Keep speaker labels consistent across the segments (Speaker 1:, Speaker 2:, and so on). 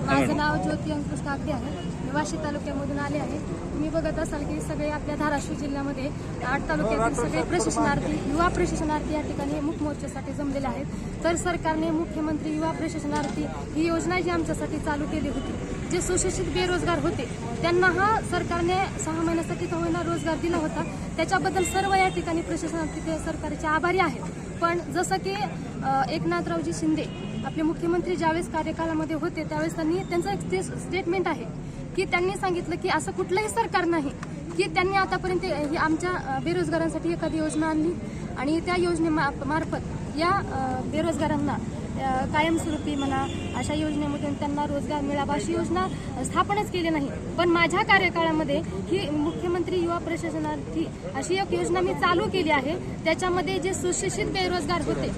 Speaker 1: माझं नाव ज्योती अंकुश काकडे आहे. मी वाशी तालुक्यामधून आले आहे. तुम्ही बघत असाल की सगळे आपल्या धाराशिव जिल्ह्यामध्ये 8 तालुक्यातील सगळे प्रशिक्षणार्थी युवा प्रशिक्षणार्थी या ठिकाणी मुख मोर्चासाठी जमलेले आहेत. तर सरकारने मुख्यमंत्री युवा प्रशिक्षणार्थी ही योजना जी आमच्यासाठी चालू केली होती, जे सुशिक्षित बेरोजगार होते त्यांना हा सरकारने 6 महिन्यासाठी का होईना रोजगार दिला होता. त्याच्याबद्दल सर्व या ठिकाणी प्रशासनार्थी सरकारचे आभारी आहेत. पण जसं की एकनाथरावजी शिंदे आपले मुख्यमंत्री ज्यावेळेस कार्यकालामध्ये होते त्यावेळेस त्यांचं एक स्टेटमेंट आहे की त्यांनी सांगितलं की असं कुठलंही सरकार नाही की त्यांनी आतापर्यंत ही आमच्या बेरोजगारांसाठी एखादी योजना आणली आणि त्या योजनेमार्फत या बेरोजगारांना कायमस्वरूपी म्हणा अशा योजनेमधून त्यांना रोजगार मिळावा अशी योजना स्थापनच केली नाही. पण माझ्या कार्यकाळामध्ये ही मुख्यमंत्री युवा प्रशासनार्थी अशी एक योजना मी चालू केली आहे. त्याच्यामध्ये जे सुशिक्षित बेरोजगार होते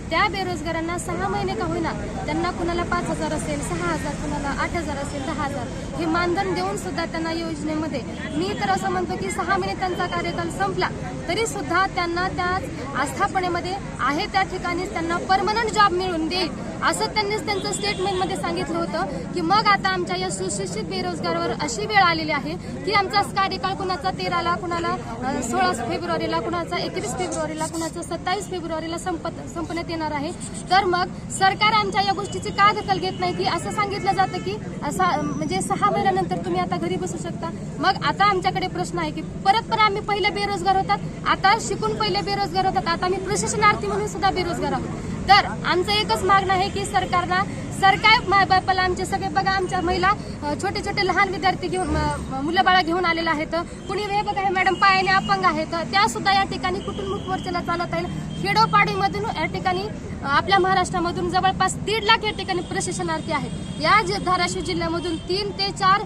Speaker 1: त्या बेरोजगारांना 6 महिने का होईना त्यांना कुणाला 5,000 असेल, 6,000, कुणाला 8,000 असेल, 10,000 हे मानधन देऊन सुद्धा त्यांना योजनेमध्ये मी तर असं म्हणतो की 6 महिने त्यांचा कार्यकाल संपला तरी सुद्धा त्यांना त्या आस्थापनेमध्ये आहे त्या ठिकाणीच त्यांना परमनंट जॉब मिळवून देईल असं त्यांनीच त्यांचं स्टेटमेंटमध्ये सांगितलं होतं. की मग आता आमच्या या सुशिक्षित बेरोजगारावर अशी वेळ आलेली आहे की आमचा कार्यकाळ कुणाचा 13ला, कुणाला 16 फेब्रुवारीला, कुणाचा 21 फेब्रुवारीला, कुणाचा 27 फेब्रुवारीला संपण्यात येणार आहे. तर मग सरकार आमच्या या गोष्टीची का दखल घेत नाही की असं सांगितलं जातं की म्हणजे 6 महिन्यानंतर तुम्ही आता घरी बसू शकता. मग आता आमच्याकडे प्रश्न आहे की परत आम्ही पहिले बेरोजगार होतात, आता शिकून पहिले बेरोजगार होतात, आता आम्ही प्रशासनार्थी म्हणून सुद्धा बेरोजगार आहोत. तर आमचं एकच मागणं आहे की सरकार माय बापाला आमचे सगळे बघा आमच्या महिला छोटे छोटे लहान विद्यार्थी घेऊन मुलं बाळा घेऊन आलेले आहेत. कुणी हे बघा हे मॅडम पायाने अपंग आहेत, त्या सुद्धा या ठिकाणी कुटुंब मोर्चाला चालत आहे. खेडोपाडीमधून या ठिकाणी आपल्या महाराष्ट्रामधून जवळपास 1.5 लाख या ठिकाणी प्रशिक्षणार्थी आहेत. या धाराशिव जिल्ह्यामधून 3 ते 4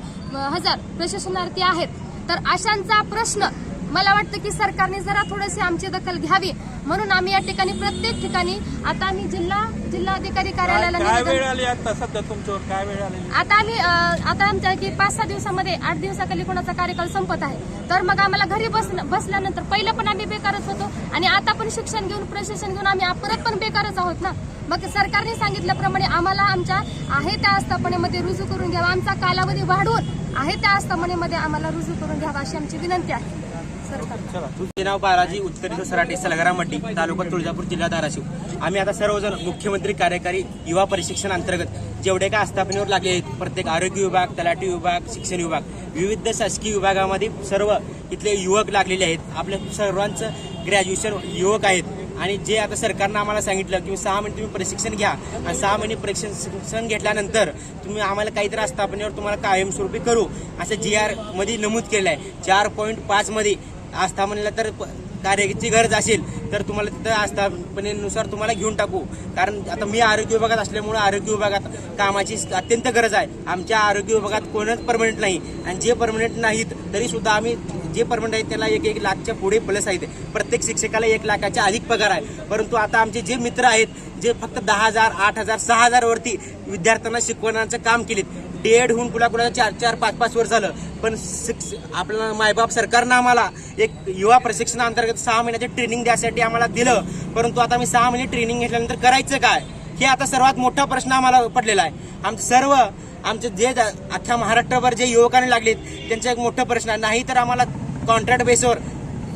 Speaker 1: हजार प्रशिक्षणार्थी आहेत. तर अशांचा प्रश्न मला वाटतं की सरकारने जरा थोडीशी आमची दखल घ्यावी म्हणून आम्ही या ठिकाणी प्रत्येक ठिकाणी आता आम्ही जिल्हाधिकारी कार्यालयाला आता आम्ही आता आमच्या की 5-6 दिवसामध्ये 8 दिवसाखाली कोणाचा कार्यकाल संपत आहे. तर मग आम्हाला घरी बसल्यानंतर पहिलं पण आम्ही बेकारच होतो आणि आता पण शिक्षण घेऊन प्रशिक्षण घेऊन आम्ही परत पण बेकारच आहोत ना. मग सरकारने सांगितल्याप्रमाणे आम्हाला आमच्या आहे त्या आस्थापनेमध्ये रुजू करून घ्यावा, आमचा कालावधी वाढवून आहे त्या आस्थापनेमध्ये आम्हाला रुजू करून घ्यावा अशी आमची विनंती आहे.
Speaker 2: तुझे नाव बालाजी उत्कर्ष सराटे, सलगरामड्डी, तालुका तुळजापूर, जिल्हा धाराशिव. आम्ही आता सर्वजण मुख्यमंत्री कार्यकारी युवा प्रशिक्षण अंतर्गत जेवढे काय आस्थापनेवर लागले आहेत, प्रत्येक आरोग्य विभाग, तलाठी विभाग, शिक्षण विभाग, विविध शासकीय विभागामध्ये सर्व इथले युवक लागलेले आहेत. आपल्या सर्वांचं ग्रॅज्युएशन युवक आहेत. आणि जे आता सरकारनं आम्हाला सांगितलं की 6 महिने तुम्ही प्रशिक्षण घ्या आणि 6 महिने प्रशिक्षण घेतल्यानंतर तुम्ही आम्हाला काहीतरी आस्थापनेवर तुम्हाला कायमस्वरूपी करू असं GR मध्ये नमूद केलं आहे. 4.5 मध्ये आस्थापनेला तर कार्याची गरज असेल तर तुम्हाला तिथं आस्थापनेनुसार तुम्हाला घेऊन टाकू. कारण आता मी आरोग्य विभागात असल्यामुळे आरोग्य विभागात कामाची अत्यंत गरज आहे. आमच्या आरोग्य विभागात कोणच परमनंट नाही आणि जे परमनंट नाहीत तरी सुद्धा आम्ही जे परमनंट आहेत त्याला 1 लाखच्या पुढे प्लस आहेत. प्रत्येक शिक्षकाला 1 लाखाच्या अधिक पगार आहे. परंतु आता आमचे जे मित्र आहेत जे फक्त 10,000, 8,000, 6,000 वरती विद्यार्थ्यांना शिकवण्याचं काम केलेत. DED होऊन कुणाकुणाला 4-4, 5-5 वर्ष झालं. पण आपलं मायबाप सरकारनं आम्हाला एक युवा प्रशिक्षण अंतर्गत 6 महिन्याचे ट्रेनिंग द्यासाठी आम्हाला दिलं. परंतु आता मी 6 महिने ट्रेनिंग घेतल्यानंतर करायचं काय हे आता सर्वात मोठा प्रश्न आम्हाला पडलेला आहे. आमचे जे अख्ख्या महाराष्ट्रभर जे युवकांनी लागलेत त्यांचा एक मोठा प्रश्न आहे. नाही तर आम्हाला कॉन्ट्रॅक्ट बेसवर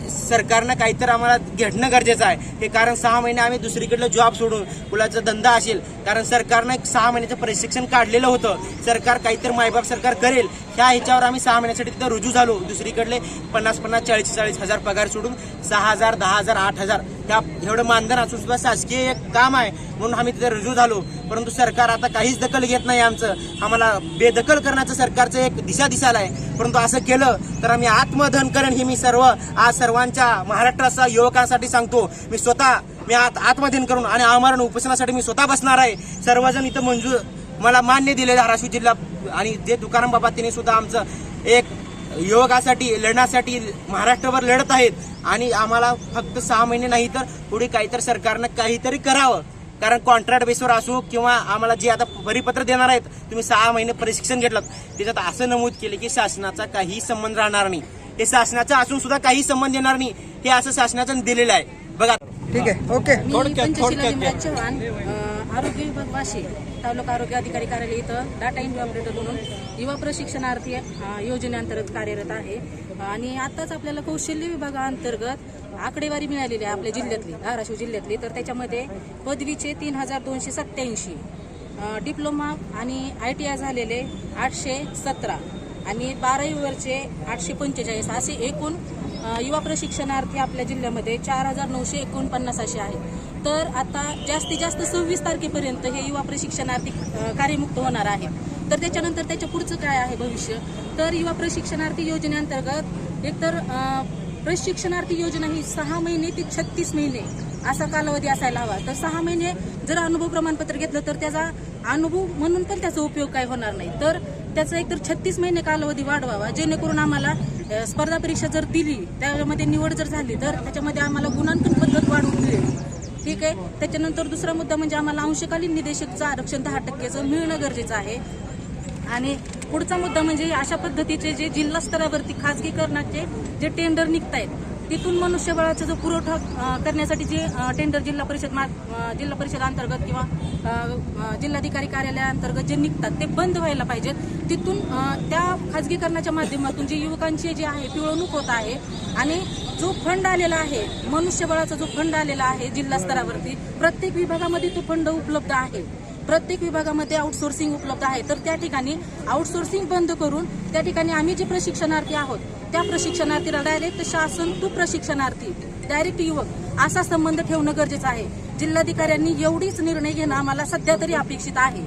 Speaker 2: सरकारनं काहीतरी आम्हाला घेणं गरजेचं आहे. हे कारण 6 महिने आम्ही दुसरीकडलं जॉब सोडून कुणाचा धंदा असेल, कारण सरकारनं 6 महिन्याचं प्रशिक्षण काढलेलं होतं. सरकार काहीतरी मायबाप सरकार करेल ह्या ह्याच्यावर आम्ही 6 महिन्यासाठी तिथं रुजू झालो. दुसरीकडले 50-50, 40-40 हजार पगार सोडून 6,000, 10,000, 8,000 त्या एवढं मानधन असून सुद्धा शासकीय एक काम आहे म्हणून आम्ही तिथे रुजू झालो. परंतु सरकार आता काहीच दखल घेत नाही. आम्हाला बेदखल करण्याचं सरकारचं एक दिशा दिसायला आहे. परंतु असं केलं तर आम्ही आत्मदहन करेन हे मी सर्वांच्या महाराष्ट्राच्या युवकांसाठी सांगतो. मी आत्मदहन करून आणि आमरण उपोषणासाठी मी स्वतः बसणार आहे. सर्वजण इथं मला मान्य दिले धाराशिव जिल्हा आणि जे तुकाराम बाबा तिने सुद्धा आमचं एक युवकासाठी लढण्यासाठी महाराष्ट्रभर लढत आहेत. आणि आम्हाला फक्त 6 महिने नाही तर पुढे काहीतरी सरकारनं काहीतरी करावं. कारण कॉन्ट्रॅक्ट बेसवर असो किंवा आम्हाला जे आता परिपत्र देणार आहेत तुम्ही 6 महिने प्रशिक्षण घेतलं त्याच्यात असं नमूद केले की शासनाचा काही संबंध राहणार नाही. हे शासनाचा असून सुद्धा काही संबंध येणार नाही हे असं शासनाचं दिलेलं आहे. बघा
Speaker 3: ठीक आहे. ओके.
Speaker 1: मी पंचशीला निमराज चव्हाण
Speaker 3: आरोग्य विभाग वाशी तालुका आरोग्य अधिकारी कार्यालय इथं डाटा एंट्री ऑपरेटर म्हणून युवा प्रशिक्षणार्थी योजनेअंतर्गत कार्यरत आहे आणि आताच आपल्याला कौशल्य विभागाअंतर्गत आकडेवारी मिळालेली आहे आपल्या जिल्ह्यातली, धाराशिव जिल्ह्यातली. तर त्याच्यामध्ये पदवीचे 3287, डिप्लोमा आणि ITI झालेले 817 आणि 12वीवरचे 845 असे एकूण युवा प्रशिक्षणार्थी आपल्या जिल्ह्यामध्ये 4949 असे आहेत. तर आता जास्तीत जास्त 26 तारखेपर्यंत हे युवा प्रशिक्षणार्थी कार्यमुक्त होणार आहे. तर त्याच्यानंतर त्याच्या पुढचं काय आहे भविष्य, तर युवा प्रशिक्षणार्थी योजनेअंतर्गत एकतर प्रशिक्षणार्थी योजना ही 6 महिने ते 36 महिने असा कालावधी असायला हवा. तर 6 महिने जर अनुभव प्रमाणपत्र घेतलं तर त्याचा अनुभव म्हणून पण त्याचा उपयोग काय होणार नाही. तर त्याचा एकतर 36 महिने कालावधी वाढवावा, जेणेकरून आम्हाला स्पर्धा परीक्षा जर दिली, त्यामध्ये निवड जर झाली तर त्याच्यामध्ये आम्हाला गुणांकन पद्धत वाढवून मिळेल. ठीक आहे. त्याच्यानंतर दुसरा मुद्दा म्हणजे आम्हाला अंशकालीन निदेशकचं आरक्षण 10% मिळणं गरजेचं आहे. आणि पुढचा मुद्दा म्हणजे अशा पद्धतीचे जे जिल्हा स्तरावरती खाजगीकरणाचे जे टेंडर निघतायत, तिथून मनुष्यबळाचा जो पुरवठा करण्यासाठी जे टेंडर जिल्हा परिषद अंतर्गत किंवा जिल्हाधिकारी कार्यालयाअंतर्गत जे निघतात ते बंद व्हायला पाहिजेत. तिथून त्या खाजगीकरणाच्या माध्यमातून जे युवकांची जे आहे पिळवणूक होत आहे आणि जो फंड आलेला आहे, मनुष्यबळाचा जो फंड आलेला आहे जिल्हा स्तरावरती, प्रत्येक विभागामध्ये तो फंड उपलब्ध आहे. प्रत्येक विभागामध्ये आउटसोर्सिंग उपलब्ध आहे. तर त्या ठिकाणी आउटसोर्सिंग बंद करून त्या ठिकाणी आम्ही जे प्रशिक्षणार्थी आहोत त्या प्रशिक्षणार्थीला डायरेक्ट शासन टू प्रशिक्षणार्थी, डायरेक्ट युवक असा संबंध ठेवणं गरजेचं आहे. जिल्हाधिकाऱ्यांनी एवढीच निर्णय घेणं आम्हाला सध्या तरी अपेक्षित आहे.